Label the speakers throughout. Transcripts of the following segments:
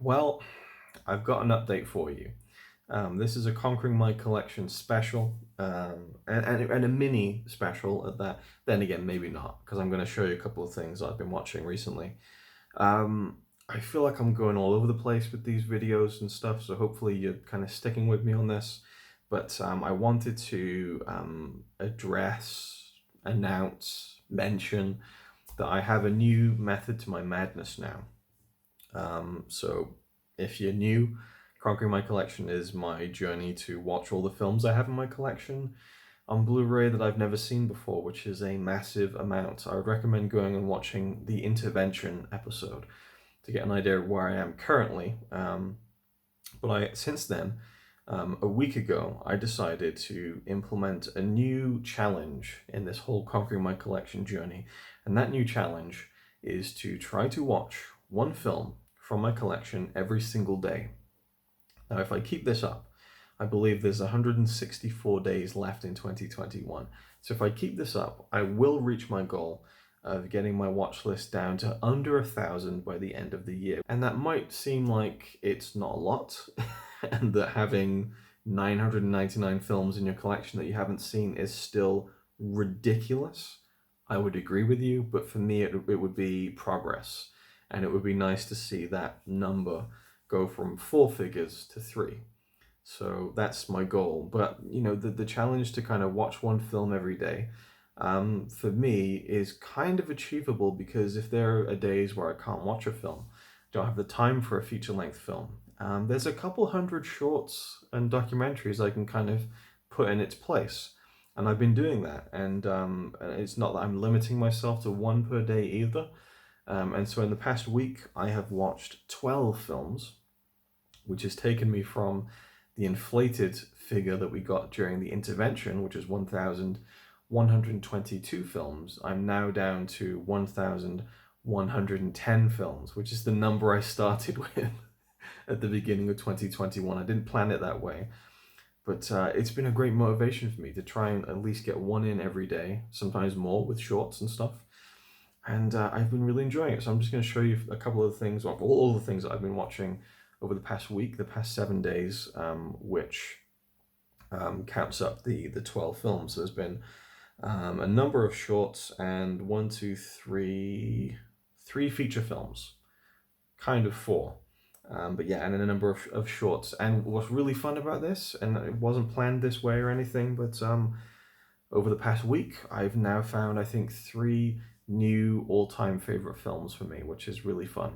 Speaker 1: Well, I've got an update for you. This is a Conquering My Collection special, and a mini special at that. Then again, maybe not, because I'm going to show you a couple of things I've been watching recently. I feel like I'm going all over the place with these videos and stuff, so hopefully you're kind of sticking with me on this. But I wanted to address, announce, mention that I have a new method to my madness now. So if you're new, Conquering My Collection is my journey to watch all the films I have in my collection on Blu-ray that I've never seen before, which is a massive amount. I would recommend going and watching the Intervention episode to get an idea of where I am currently. Since then, a week ago, I decided to implement a new challenge in this whole Conquering My Collection journey. And that new challenge is to try to watch one film from my collection every single day. Now, if I keep this up, I believe there's 164 days left in 2021. So if I keep this up, I will reach my goal of getting my watch list down to under 1,000 by the end of the year. And that might seem like it's not a lot, and that having 999 films in your collection that you haven't seen is still ridiculous. I would agree with you, but for me, it would be progress. And it would be nice to see that number go from 4 figures to 3. So that's my goal. But, you know, the challenge to kind of watch one film every day, for me, is kind of achievable, because if there are days where I can't watch a film, don't have the time for a feature-length film, there's a couple hundred shorts and documentaries I can kind of put in its place. And I've been doing that. And it's not that I'm limiting myself to one per day either. And so in the past week, I have watched 12 films, which has taken me from the inflated figure that we got during the intervention, which is 1,122 films. I'm now down to 1,110 films, which is the number I started with at the beginning of 2021. I didn't plan it that way, but it's been a great motivation for me to try and at least get one in every day, sometimes more with shorts and stuff. And I've been really enjoying it. So I'm just going to show you a couple of things, or all the things that I've been watching over the past week, the past 7 days, which counts up the 12 films. So there's been a number of shorts and three feature films, kind of 4. But yeah, and then a number of shorts. And what's really fun about this, and it wasn't planned this way or anything, but over the past week, I've now found, I think, 3 new all-time favorite films for me, which is really fun.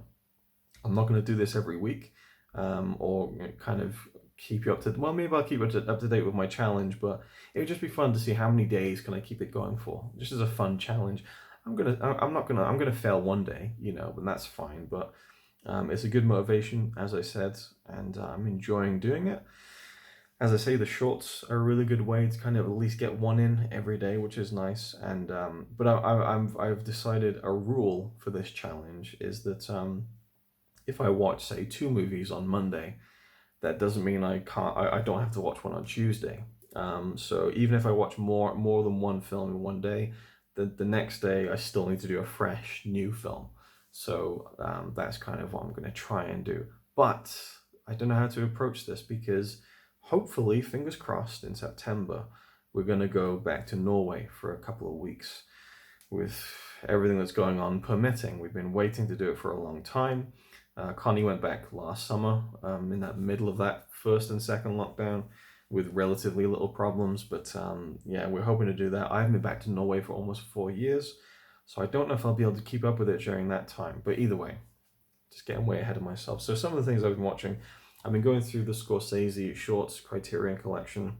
Speaker 1: I'm not going to do this every week, or kind of keep you up to, well, maybe I'll keep up to date with my challenge, but it would just be fun to see how many days can I keep it going for. Just as a fun challenge. I'm gonna fail one day, you know, but that's fine. But it's a good motivation, as I said, and I'm enjoying doing it. As I say, the shorts are a really good way to kind of at least get one in every day, which is nice. And but I've decided a rule for this challenge is that if I watch, say, 2 movies on Monday, that doesn't mean I don't have to watch one on Tuesday. So even if I watch more than one film in one day, the next day I still need to do a fresh new film. So that's kind of what I'm going to try and do. But I don't know how to approach this, because hopefully, fingers crossed, in September, we're going to go back to Norway for a couple of weeks with everything that's going on permitting. We've been waiting to do it for a long time. Connie went back last summer, in that middle of that first and second lockdown, with relatively little problems. But yeah, we're hoping to do that. I haven't been back to Norway for almost 4 years, so I don't know if I'll be able to keep up with it during that time. But either way, just getting way ahead of myself. So some of the things I've been watching, I've been going through the Scorsese Shorts Criterion collection.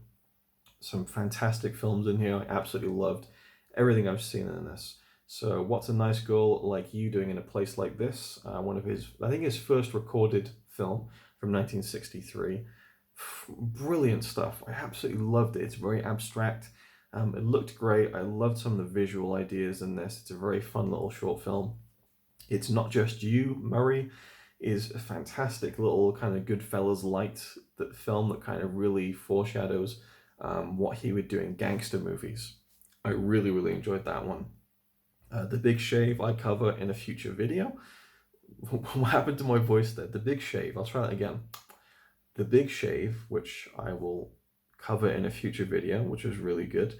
Speaker 1: Some fantastic films in here. I absolutely loved everything I've seen in this. So What's a Nice Girl Like You Doing in a Place Like This? One of his, I think his first recorded film from 1963. Brilliant stuff. I absolutely loved it. It's very abstract. It looked great. I loved some of the visual ideas in this. It's a very fun little short film. It's Not Just You, Murray, is a fantastic little kind of Goodfellas light film that kind of really foreshadows what he would do in gangster movies. I really enjoyed that one. The Big Shave I cover in a future video. what happened to my voice there? The Big Shave. I'll try that again. The Big Shave, which I will cover in a future video, which was really good.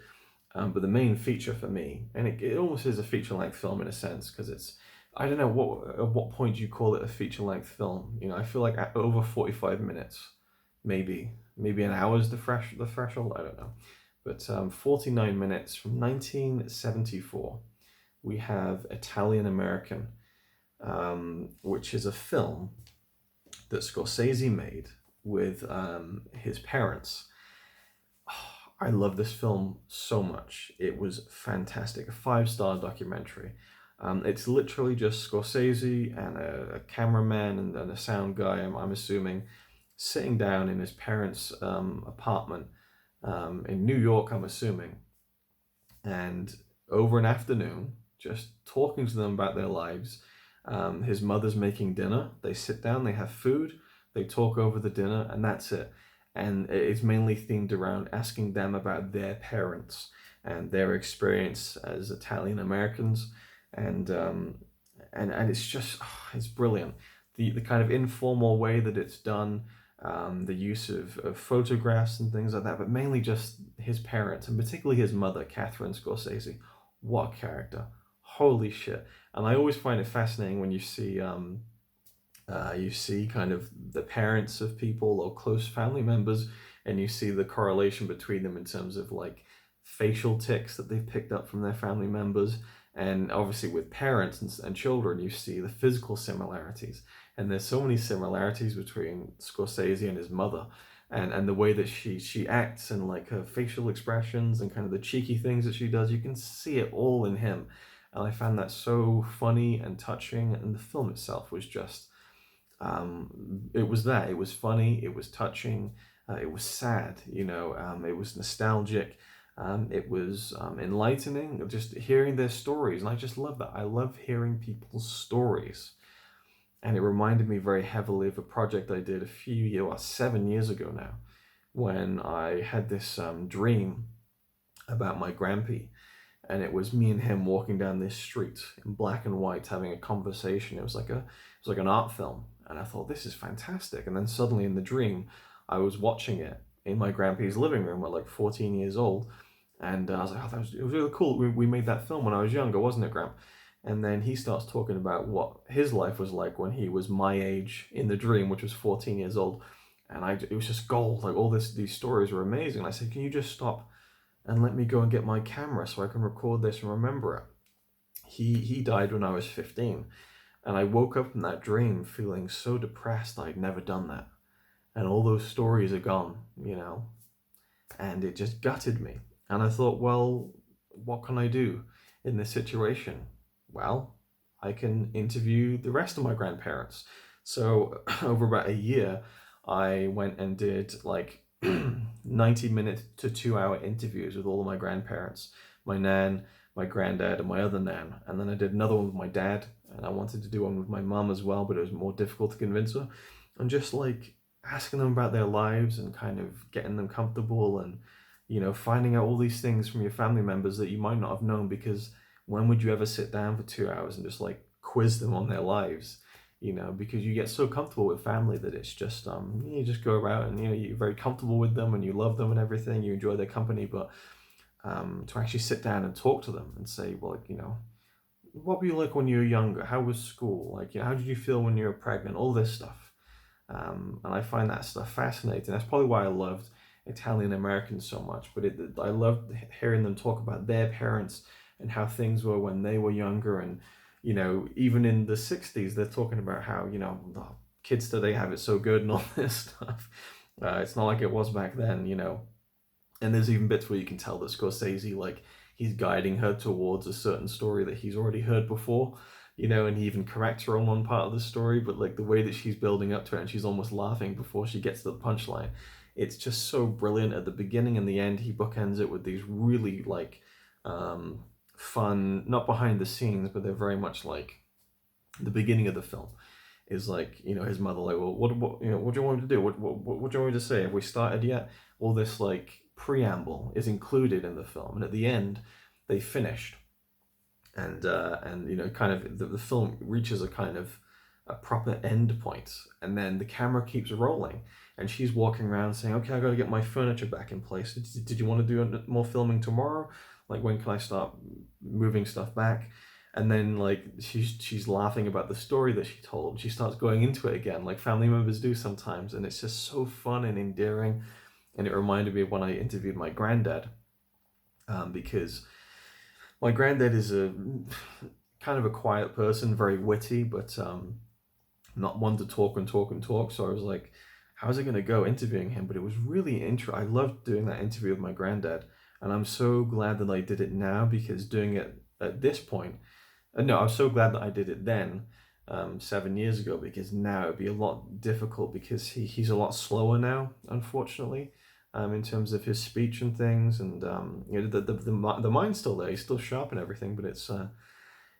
Speaker 1: But the main feature for me, and it almost is a feature-length film in a sense, because it's, I don't know, at what point do you call it a feature-length film? You know, I feel like at over 45 minutes, maybe an hour is the threshold, I don't know. But 49 minutes from 1974, we have Italian American, which is a film that Scorsese made with his parents. I love this film so much. It was fantastic. A 5-star documentary. It's literally just Scorsese and a cameraman and a sound guy, I'm assuming, sitting down in his parents' apartment in New York, I'm assuming, and over an afternoon, just talking to them about their lives. His mother's making dinner. They sit down, they have food, they talk over the dinner, and that's it. And it's mainly themed around asking them about their parents and their experience as Italian Americans, and it's just it's brilliant. The kind of informal way that it's done, the use of photographs and things like that, but mainly just his parents, and particularly his mother, Catherine Scorsese. What a character! Holy shit! And I always find it fascinating when you see kind of the parents of people or close family members, and you see the correlation between them in terms of like facial tics that they've picked up from their family members. And obviously with parents and children, you see the physical similarities. And there's so many similarities between Scorsese and his mother, and the way that she acts, and like her facial expressions and kind of the cheeky things that she does. You can see it all in him. And I found that so funny and touching. And the film itself was just, it was funny, it was touching, it was sad, you know, it was nostalgic, it was enlightening, just hearing their stories. And I just love that. I love hearing people's stories. And it reminded me very heavily of a project I did 7 years ago now, when I had this dream about my grandpa. And it was me and him walking down this street in black and white, having a conversation. It was like an art film. And I thought, this is fantastic. And then suddenly in the dream, I was watching it in my grandpa's living room at like 14 years old. And I was like, oh, it was really cool. We made that film when I was younger, wasn't it, Grandpa? And then he starts talking about what his life was like when he was my age in the dream, which was 14 years old. And it was just gold. Like these stories were amazing. And I said, can you just stop and let me go and get my camera so I can record this and remember it? He died when I was 15. And I woke up from that dream feeling so depressed. I'd never done that. And all those stories are gone, you know. And it just gutted me. And I thought, well, what can I do in this situation? Well, I can interview the rest of my grandparents. So over about a year, I went and did like 90-minute to 2-hour interviews with all of my grandparents, my nan, my granddad, and my other nan. And then I did another one with my dad, and I wanted to do one with my mum as well, but it was more difficult to convince her. And just like asking them about their lives and kind of getting them comfortable, and, you know, finding out all these things from your family members that you might not have known, because when would you ever sit down for 2 hours and just like quiz them on their lives? You know, because you get so comfortable with family that it's just, you just go around and, you know, you're very comfortable with them and you love them and everything, you enjoy their company. But to actually sit down and talk to them and say, well, like, you know, what were you like when you were younger? How was school? Like, you know, how did you feel when you were pregnant? All this stuff. And I find that stuff fascinating. That's probably why I loved Italian Americans so much. But I loved hearing them talk about their parents and how things were when they were younger. And, you know, even in the 60s, they're talking about how, you know, the kids today have it so good and all this stuff. It's not like it was back then, you know. And there's even bits where you can tell that Scorsese, like, he's guiding her towards a certain story that he's already heard before, you know, and he even corrects her on one part of the story, but like the way that she's building up to it and she's almost laughing before she gets to the punchline, it's just so brilliant. At the beginning and the end, he bookends it with these really like fun, not behind the scenes, but they're very much like the beginning of the film is like, you know, his mother like, well, what you know, what do you want me to do? What do you want me to say? Have we started yet? All this like preamble is included in the film, and at the end they finished, and you know, kind of the film reaches a kind of a proper end point, and then the camera keeps rolling, and she's walking around saying, "Okay, I got to get my furniture back in place. Did you want to do more filming tomorrow? Like, when can I start moving stuff back?" And then like she's laughing about the story that she told. She starts going into it again, like family members do sometimes, and it's just so fun and endearing. And it reminded me of when I interviewed my granddad, because my granddad is a kind of a quiet person, very witty, but not one to talk and talk and talk. So I was like, how's it going to go interviewing him? But it was really I loved doing that interview with my granddad. And I'm so glad that I did it now, because doing it at this point, no, I'm so glad that I did it then, 7 years ago, because now it'd be a lot difficult, because he's a lot slower now, unfortunately, in terms of his speech and things. And you know, the mind's still there, he's still sharp and everything, but it's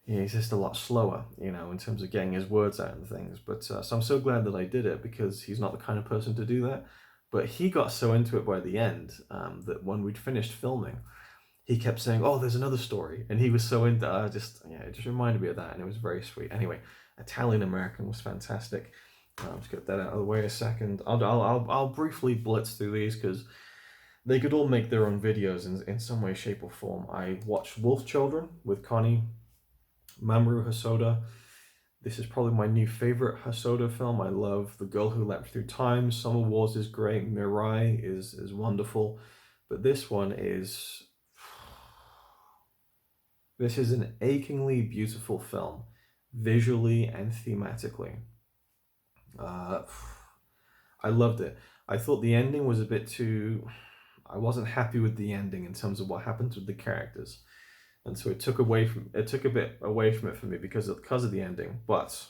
Speaker 1: he's just a lot slower, you know, in terms of getting his words out and things. But so I'm so glad that I did it, because he's not the kind of person to do that. But he got so into it by the end, that when we'd finished filming, he kept saying, "Oh, there's another story," and he was so into. It just reminded me of that, and it was very sweet. Anyway, Italian American was fantastic. Let's get that out of the way a second. I'll briefly blitz through these, because they could all make their own videos in some way, shape, or form. I watched Wolf Children with Connie Mamoru Hosoda. This is probably my new favorite Hosoda film. I love The Girl Who Leapt Through Time. Summer Wars is great. Mirai is wonderful. But this one is... This is an achingly beautiful film, visually and thematically. I loved it. I thought the ending was a bit too... I wasn't happy with the ending in terms of what happens with the characters. And so it took a bit away from it for me because of the ending. But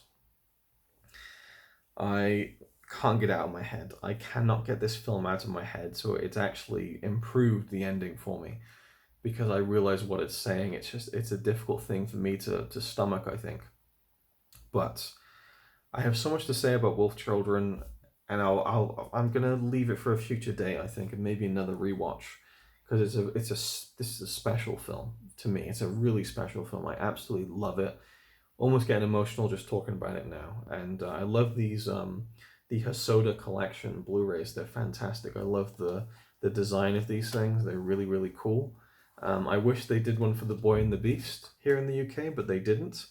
Speaker 1: I can't get it out of my head. I cannot get this film out of my head. So it's actually improved the ending for me, because I realize what it's saying. It's a difficult thing for me to stomach, I think. But I have so much to say about Wolf Children, and I'm gonna leave it for a future day, I think, and maybe another rewatch, because this is a special film to me. It's a really special film. I absolutely love it. Almost getting emotional just talking about it now. And I love these the Hosoda collection Blu-rays. They're fantastic. I love the design of these things. They're really, really cool. I wish they did one for The Boy and the Beast here in the UK, but they didn't.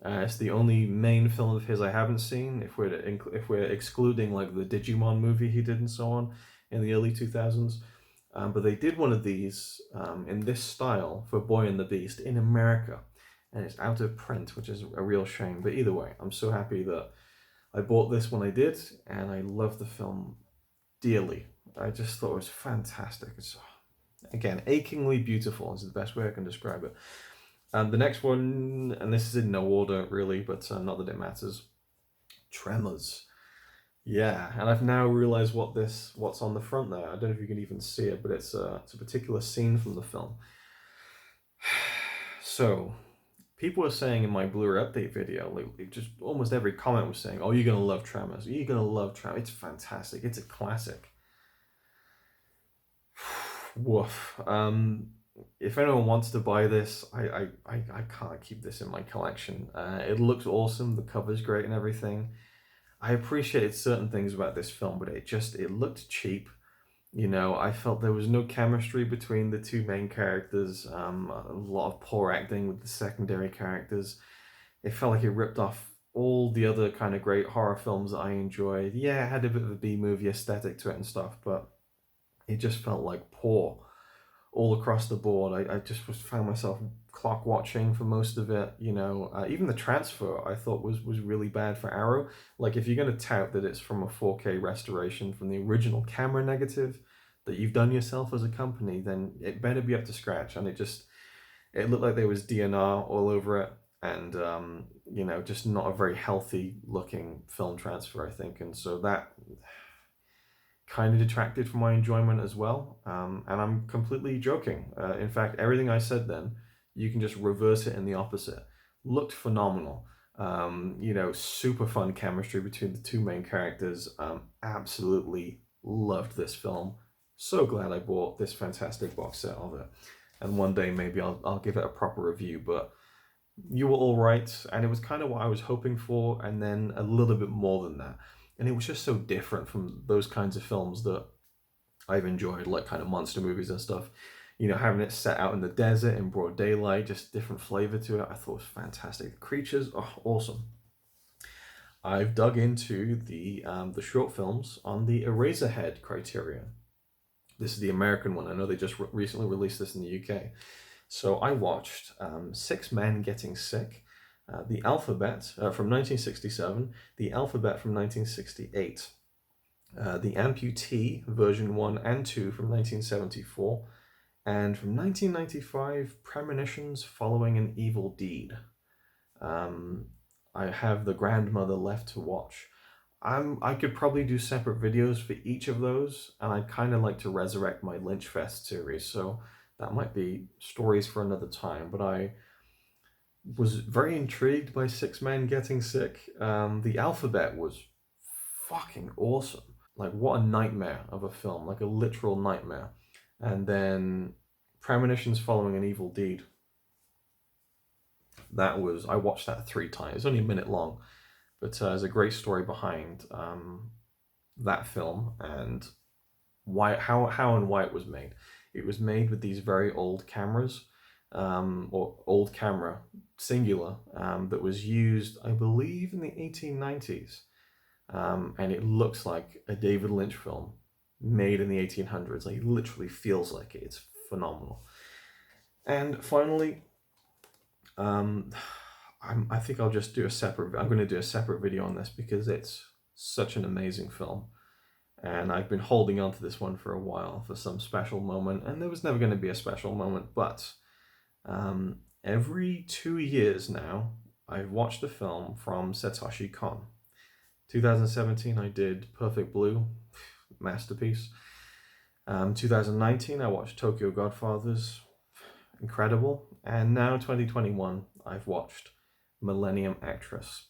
Speaker 1: It's the only main film of his I haven't seen, if we're excluding like the Digimon movie he did and so on in the early 2000s. But they did one of these in this style for Boy and the Beast in America, and it's out of print, which is a real shame. But either way, I'm so happy that I bought this when I did, and I love the film dearly. I just thought it was fantastic. It's, again, achingly beautiful is the best way I can describe it. The next one, and this is in no order really, but not that it matters. Tremors. Yeah, and I've now realized what's on the front there. I don't know if you can even see it, but it's a particular scene from the film. So, people were saying in my Blu-ray update video, like just almost every comment was saying, "Oh, you're gonna love Tremors. You're gonna love Tremors. It's fantastic. It's a classic." Woof. If anyone wants to buy this, I can't keep this in my collection. It looks awesome. The cover's great and everything. I appreciated certain things about this film, but it looked cheap. You know, I felt there was no chemistry between the two main characters. A lot of poor acting with the secondary characters. It felt like it ripped off all the other kind of great horror films that I enjoyed. Yeah, it had a bit of a B-movie aesthetic to it and stuff, but it just felt like poor all across the board. I just found myself clock watching for most of it. You know, even the transfer I thought was really bad for Arrow. Like, if you're going to tout that it's from a 4K restoration from the original camera negative that you've done yourself as a company, then it better be up to scratch. And it looked like there was DNR all over it, and you know, just not a very healthy looking film transfer, I think. And so that kind of detracted from my enjoyment as well. And I'm completely joking. In fact, everything I said then, you can just reverse it in the opposite. Looked phenomenal. You know, super fun chemistry between the two main characters. Absolutely loved this film. So glad I bought this fantastic box set of it. And one day maybe I'll give it a proper review. But you were all right, and it was kind of what I was hoping for, and then a little bit more than that. And it was just so different from those kinds of films that I've enjoyed, like kind of monster movies and stuff. You know, having it set out in the desert in broad daylight, just different flavor to it. I thought it was fantastic. The creatures, oh, awesome. I've dug into the short films on the Eraserhead criterion. This is the American one. I know they just recently released this in the UK. So I watched Six Men Getting Sick, The Alphabet from 1967, The Alphabet from 1968, The Amputee version 1 and 2 from 1974, and from 1995, Premonitions Following an Evil Deed. I have The Grandmother left to watch. I could probably do separate videos for each of those, and I'd kind of like to resurrect my Lynchfest series, so that might be stories for another time. But I was very intrigued by Six Men Getting Sick. The Alphabet was fucking awesome. Like, what a nightmare of a film, like a literal nightmare. And then Premonitions Following an Evil Deed. I watched that 3 times. It's only a minute long, but there's a great story behind that film and how and why it was made. It was made with these very old cameras, or old camera, singular, that was used, I believe, in the 1890s. And it looks like a David Lynch film made in the 1800s. Like, it literally feels like it. It's phenomenal. And finally, I think I'll just do I'm going to do a separate video on this because it's such an amazing film. And I've been holding on to this one for a while for some special moment, and there was never going to be a special moment, but every 2 years now, I've watched a film from Satoshi Kon. 2017, I did Perfect Blue, masterpiece. 2019, I watched Tokyo Godfathers, incredible. And now 2021, I've watched Millennium Actress.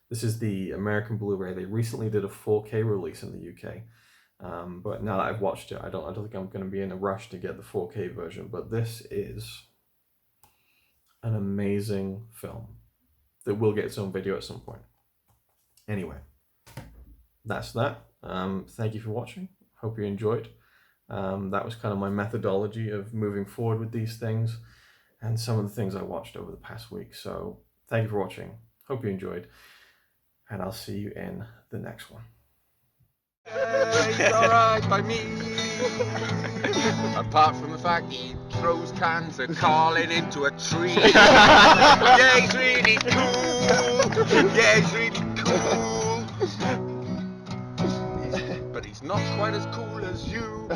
Speaker 1: This is the American Blu-ray. They recently did a 4K release in the UK. But now that I've watched it, I don't think I'm going to be in a rush to get the 4K version. But this is an amazing film that will get its own video at some point. Anyway, that's that. Thank you for watching. Hope you enjoyed. That was kind of my methodology of moving forward with these things and some of the things I watched over the past week. So thank you for watching. Hope you enjoyed. And I'll see you in the next one.
Speaker 2: He's alright by me. Apart from the fact he throws cans of Carlin into a tree. Yeah, he's really cool. Yeah, he's really cool. But he's not quite as cool as you.